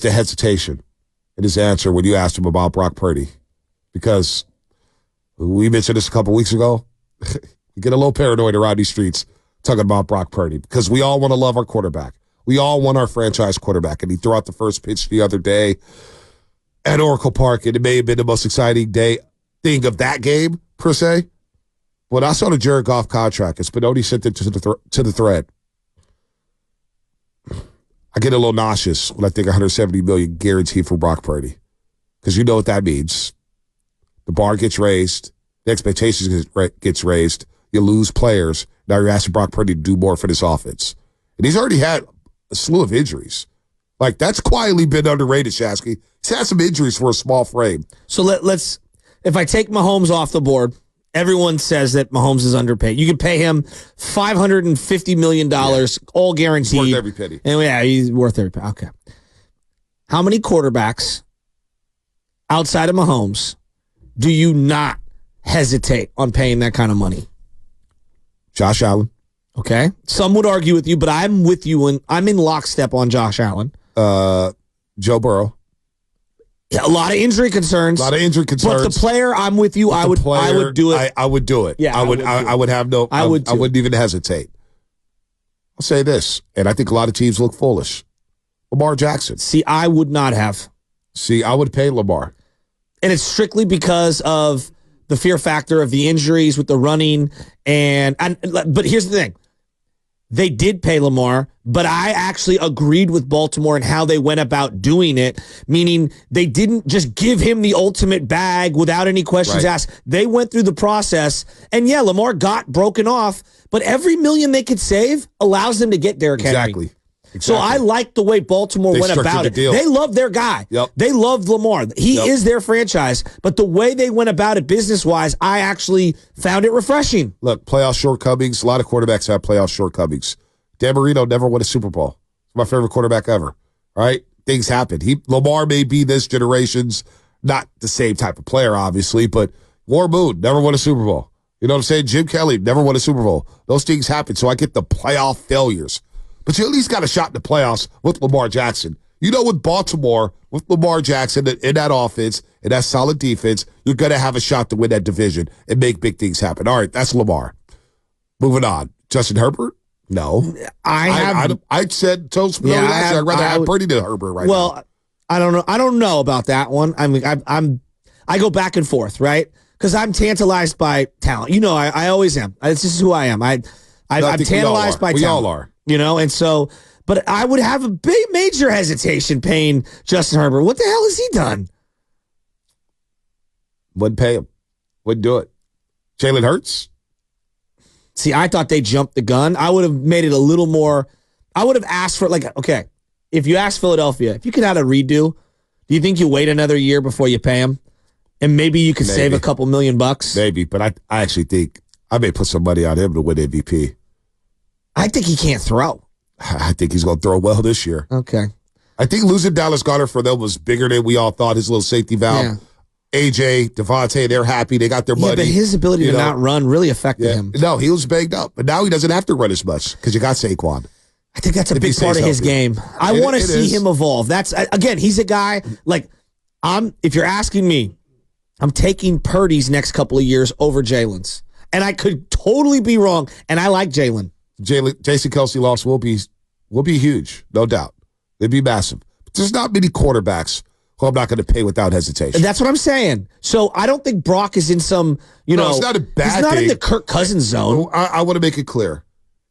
the hesitation in his answer when you asked him about Brock Purdy. Because we mentioned this a couple weeks ago. You get a little paranoid around these streets talking about Brock Purdy because we all want to love our quarterback. We all want our franchise quarterback. And he threw out the first pitch the other day at Oracle Park, and it may have been the most exciting thing of that game, per se. When I saw the Jared Goff contract, and Spinoni sent it to the thread, I get a little nauseous when I think $170 million guaranteed for Brock Purdy. Because you know what that means. The bar gets raised. The expectations gets raised. You lose players. Now you're asking Brock Purdy to do more for this offense. And he's already had a slew of injuries. Like, that's quietly been underrated, Shasky. He's had some injuries for a small frame. So let's, if I take Mahomes off the board, everyone says that Mahomes is underpaid. You can pay him $550 million, all guaranteed. He's worth every penny. And yeah, he's worth every penny. Okay. How many quarterbacks outside of Mahomes do you not hesitate on paying that kind of money? Josh Allen. Okay. Some would argue with you, but I'm with you, and I'm in lockstep on Josh Allen. Joe Burrow. Yeah, a lot of injury concerns. But the player, I'm with you. I would do it. I would do it. Yeah, I wouldn't even hesitate. I'll say this, and I think a lot of teams look foolish. Lamar Jackson. See, I would not have. See, I would pay Lamar. And it's strictly because of the fear factor of the injuries with the running. But here's the thing. They did pay Lamar, but I actually agreed with Baltimore in how they went about doing it, meaning they didn't just give him the ultimate bag without any questions asked. They went through the process, and yeah, Lamar got broken off, but every million they could save allows them to get Derrick Henry. Exactly. So I like the way Baltimore went about it. They love their guy. Yep. They love Lamar. He is their franchise. But the way they went about it business-wise, I actually found it refreshing. Look, playoff shortcomings. A lot of quarterbacks have playoff shortcomings. Dan Marino never won a Super Bowl. He's my favorite quarterback ever. All right? Things happen. Lamar may be this generation's, not the same type of player, obviously, but Warren Moon never won a Super Bowl. You know what I'm saying? Jim Kelly never won a Super Bowl. Those things happen, so I get the playoff failures. But you at least got a shot in the playoffs with Lamar Jackson. You know, with Baltimore, with Lamar Jackson in that offense and that solid defense, you're going to have a shot to win that division and make big things happen. All right, that's Lamar. Moving on. Justin Herbert? No. I said Toast Spinelli last year. I'd rather have Purdy than Herbert right now. Well, I don't know. I don't know about that one. I mean, I go back and forth, right? Because I'm tantalized by talent. You know, I always am. This is who I am. I'm tantalized by talent. We all are. You know, and so, but I would have a big, major hesitation paying Justin Herbert. What the hell has he done? Wouldn't pay him. Wouldn't do it. Jalen Hurts? See, I thought they jumped the gun. I would have made it a little more. I would have asked for, like, okay, if you ask Philadelphia, if you could have a redo, do you think you wait another year before you pay him? And maybe you could save a couple $1 million bucks? Maybe, but I actually think I may put some money on him to win MVP. I think he can't throw. I think he's going to throw well this year. Okay. I think losing Dallas Goedert for them was bigger than we all thought. His little safety valve. Yeah. AJ, Devontae, they're happy. They got their money. Yeah, but his ability to not run really affected him. No, he was banged up. But now he doesn't have to run as much because you got Saquon. I think that's a big part of his game. I want to see him evolve. That's again, he's a guy, like, if you're asking me, I'm taking Purdy's next couple of years over Jalen's. And I could totally be wrong, and I like Jalen. Jason Kelce loss will be huge, no doubt. They'd be massive. But there's not many quarterbacks who I'm not going to pay without hesitation. That's what I'm saying. So I don't think Brock is in some, it's not a bad he's not thing. in the Kirk Cousins zone. I want to make it clear.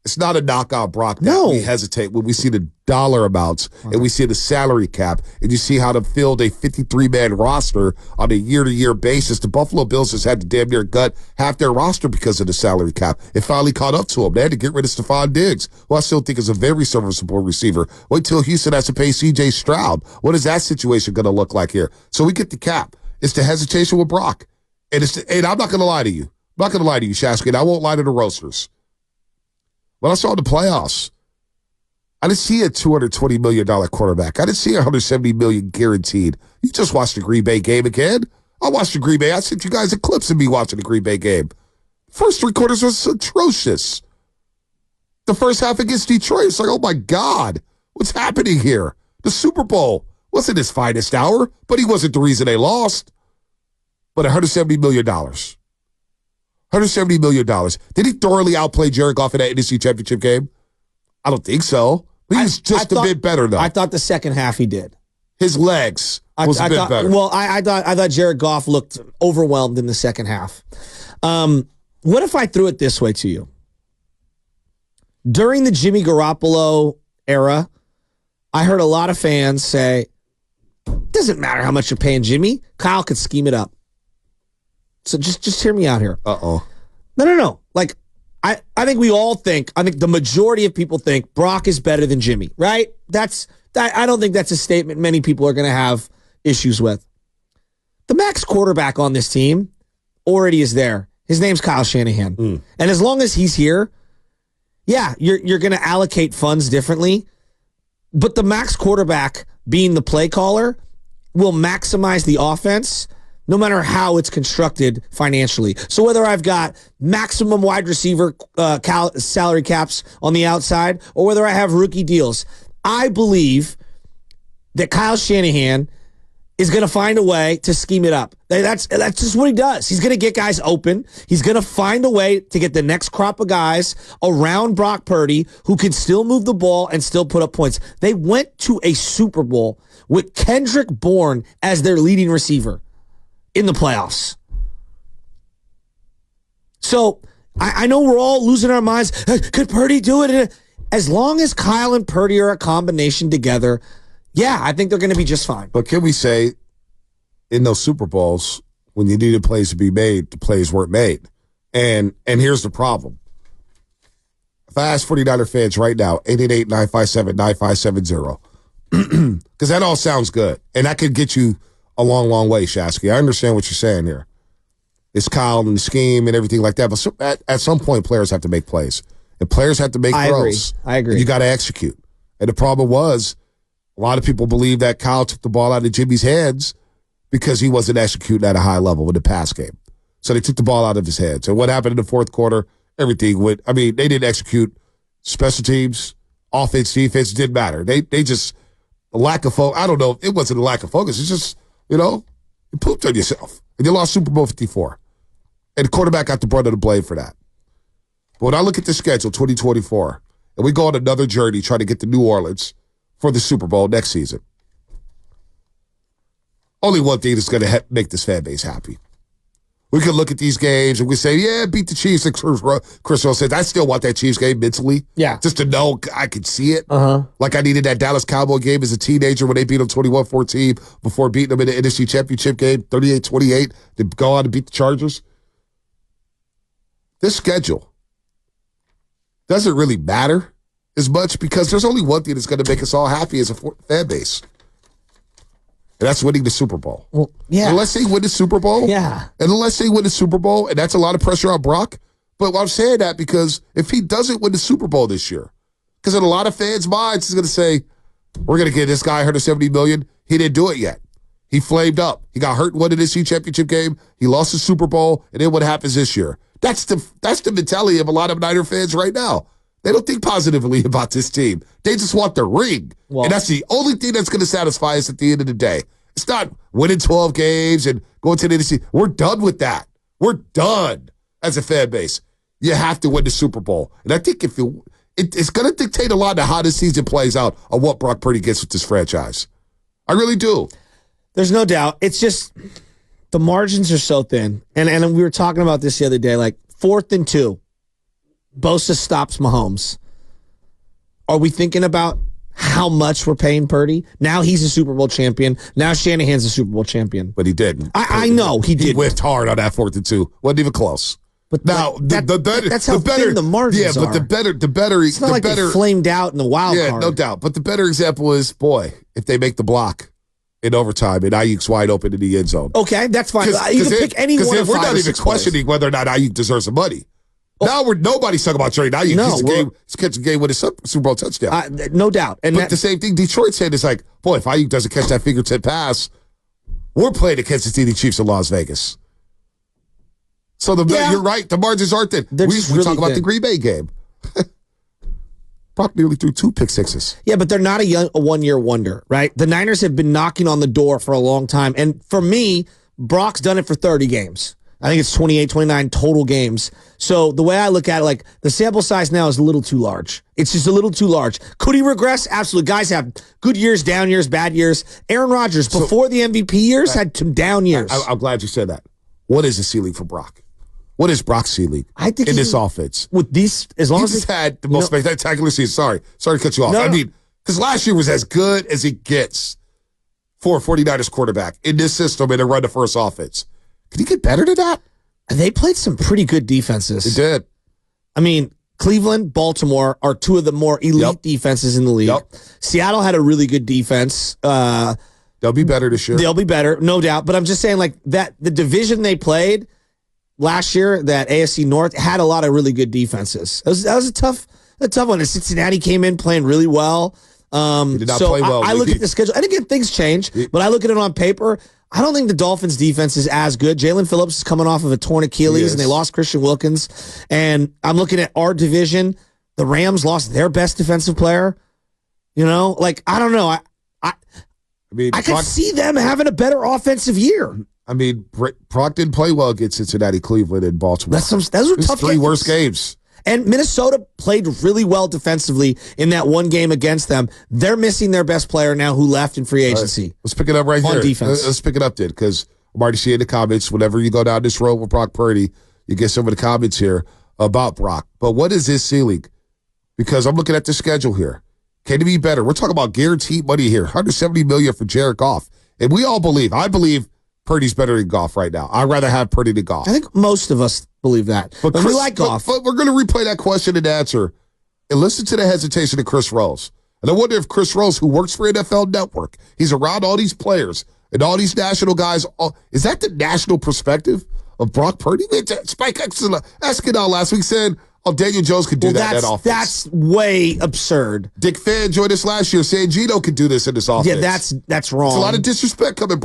It's not a knockout Brock. No. We hesitate when we see the dollar amounts and we see the salary cap and you see how to field a 53-man roster on a year-to-year basis. The Buffalo Bills just had to damn near gut half their roster because of the salary cap. It finally caught up to them. They had to get rid of Stephon Diggs, who I still think is a very serviceable receiver. Wait till Houston has to pay C.J. Stroud. What is that situation going to look like here? So we get the cap. It's the hesitation with Brock. And I'm not going to lie to you. I'm not going to lie to you, Shasky, and I won't lie to the roasters. When I saw the playoffs, I didn't see a $220 million quarterback. I didn't see $170 million guaranteed. You just watched the Green Bay game again. I watched the Green Bay. I sent you guys a clips of me watching the Green Bay game. First three quarters was atrocious. The first half against Detroit, it's like, oh my God, what's happening here? The Super Bowl. Wasn't his finest hour, but he wasn't the reason they lost. But $170 million. $170 million. Did he thoroughly outplay Jared Goff in that NFC Championship game? I don't think so. He was just a bit better, though. I thought the second half he did. His legs was a bit better. Well, I thought Jared Goff looked overwhelmed in the second half. What if I threw it this way to you? During the Jimmy Garoppolo era, I heard a lot of fans say, doesn't matter how much you're paying Jimmy, Kyle could scheme it up. So just hear me out here. Uh-oh. No. Like, I think we all think, I think the majority of people think Brock is better than Jimmy, right? I don't think that's a statement many people are going to have issues with. The max quarterback on this team already is there. His name's Kyle Shanahan. And as long as he's here, yeah, you're going to allocate funds differently. But the max quarterback being the play caller will maximize the offense no matter how it's constructed financially. So whether I've got maximum wide receiver salary caps on the outside or whether I have rookie deals, I believe that Kyle Shanahan is going to find a way to scheme it up. That's just what he does. He's going to get guys open. He's going to find a way to get the next crop of guys around Brock Purdy who can still move the ball and still put up points. They went to a Super Bowl with Kendrick Bourne as their leading receiver in the playoffs. So I know we're all losing our minds. Could Purdy do it? As long as Kyle and Purdy are a combination together, yeah, I think they're going to be just fine. But can we say, in those Super Bowls, when you needed plays to be made, the plays weren't made? And here's the problem. If I ask 49er fans right now, 888-957-9570, because that all sounds good, and that could get you a long, long way, Shasky. I understand what you're saying here. It's Kyle and the scheme and everything like that, but at some point, players have to make plays. And players have to make throws. I agree. And you got to execute. And the problem was, a lot of people believe that Kyle took the ball out of Jimmy's hands because he wasn't executing at a high level in the pass game. So they took the ball out of his hands. And what happened in the fourth quarter, everything went, I mean, they didn't execute special teams, offense, defense, didn't matter. They just, a lack of focus. I don't know. It wasn't a lack of focus. It's just, you pooped on yourself. And you lost Super Bowl 54. And the quarterback got the brunt of the blame for that. But when I look at the schedule, 2024, and we go on another journey trying to get to New Orleans for the Super Bowl next season, only one thing is going to make this fan base happy. We can look at these games and we say, yeah, beat the Chiefs. Like Chris Rowe says, I still want that Chiefs game mentally. Yeah. Just to know I could see it. Uh-huh. Like I needed that Dallas Cowboy game as a teenager when they beat them 21-14 before beating them in the NFC Championship game, 38-28, to go on to beat the Chargers. This schedule doesn't really matter as much because there's only one thing that's going to make us all happy as a fan base. And that's winning the Super Bowl. Well, yeah. Unless they win the Super Bowl. Yeah. And unless they win the Super Bowl, and that's a lot of pressure on Brock. But I'm saying that because if he doesn't win the Super Bowl this year, because in a lot of fans' minds, he's going to say, we're going to get this guy $170 million. He didn't do it yet. He flamed up. He got hurt in one NFC Championship game. He lost the Super Bowl. And then what happens this year? That's the mentality of a lot of Niner fans right now. They don't think positively about this team. They just want the ring. Well, and that's the only thing that's going to satisfy us at the end of the day. It's not winning 12 games and going to the NFC. We're done with that. We're done as a fan base. You have to win the Super Bowl. And I think it's going to dictate a lot of how this season plays out on what Brock Purdy gets with this franchise. I really do. There's no doubt. It's just the margins are so thin. And we were talking about this the other day, like 4th and 2. Bosa stops Mahomes. Are we thinking about how much we're paying Purdy? Now he's a Super Bowl champion. Now Shanahan's a Super Bowl champion. But he didn't. I know he did. He whiffed hard on that 4th and 2. Wasn't even close. But now the better. That's how thin the margins are. Yeah, but the better. It's not like they flamed out in the wild card. Yeah, no doubt. But the better example is, boy, if they make the block in overtime and Ayuk's wide open in the end zone. Okay, that's fine. You can pick any one of 5 we're not even questioning plays. whether or not Ayuk deserves the money. Now nobody's talking about trading Ayuk. He's catching a game with a Super Bowl touchdown. No doubt. But the same thing Detroit said is like, boy, if Ayuk doesn't catch that fingertip pass, we're playing the Kansas City Chiefs in Las Vegas. So you're right. The margins aren't thin. We really talk about the Green Bay game. Brock nearly threw 2 pick sixes. Yeah, but they're not a one-year wonder, right? The Niners have been knocking on the door for a long time. And for me, Brock's done it for 30 games. I think it's 28, 29 total games. So the way I look at it, like, the sample size now is a little too large. It's just a little too large. Could he regress? Absolutely. Guys have good years, down years, bad years. Aaron Rodgers, before the MVP years, had some down years. I'm glad you said that. What is the ceiling for Brock? What is Brock's ceiling in this offense? With these, as long as he's had the most spectacular season. Sorry to cut you off. I mean, because last year was as good as it gets for a 49ers quarterback in this system and to run the first offense. Could he get better than that? They played some pretty good defenses. They did. I mean, Cleveland, Baltimore are two of the more elite defenses in the league. Seattle had a really good defense. They'll be better this year. They'll be better, no doubt. But I'm just saying, like, that the division they played last year, that AFC North, had a lot of really good defenses. That was a tough one. And Cincinnati came in playing really well. Did not play well. I look at the schedule, and again, things change, but I look at it on paper. I don't think the Dolphins' defense is as good. Jalen Phillips is coming off of a torn Achilles, and they lost Christian Wilkins. And I'm looking at our division. The Rams lost their best defensive player. You know, like, I don't know. I could see them having a better offensive year. I mean, Brock didn't play well against Cincinnati, Cleveland, and Baltimore. Those were tough three games. Worst games. And Minnesota played really well defensively in that one game against them. They're missing their best player now, who left in free agency. Right. Let's pick it up right here. On defense. Let's pick it up then, because I'm already seeing the comments. Whenever you go down this road with Brock Purdy, you get some of the comments here about Brock. But what is his ceiling? Because I'm looking at the schedule here. Can it be better? We're talking about guaranteed money here. $170 million for Jared Goff. And we all believe, I believe Purdy's better than Goff right now. I'd rather have Purdy than Goff. I think most of us believe that. But we like Goff. But we're going to replay that question and answer and listen to the hesitation of Chris Rose. And I wonder if Chris Rose, who works for NFL Network, he's around all these players and all these national guys. Is that the national perspective of Brock Purdy? Spike Eskenahl last week said, Daniel Jones could do that in that offense. That's way absurd. Dick Fan joined us last year saying Gino could do this in this offense. Yeah, that's wrong. It's a lot of disrespect coming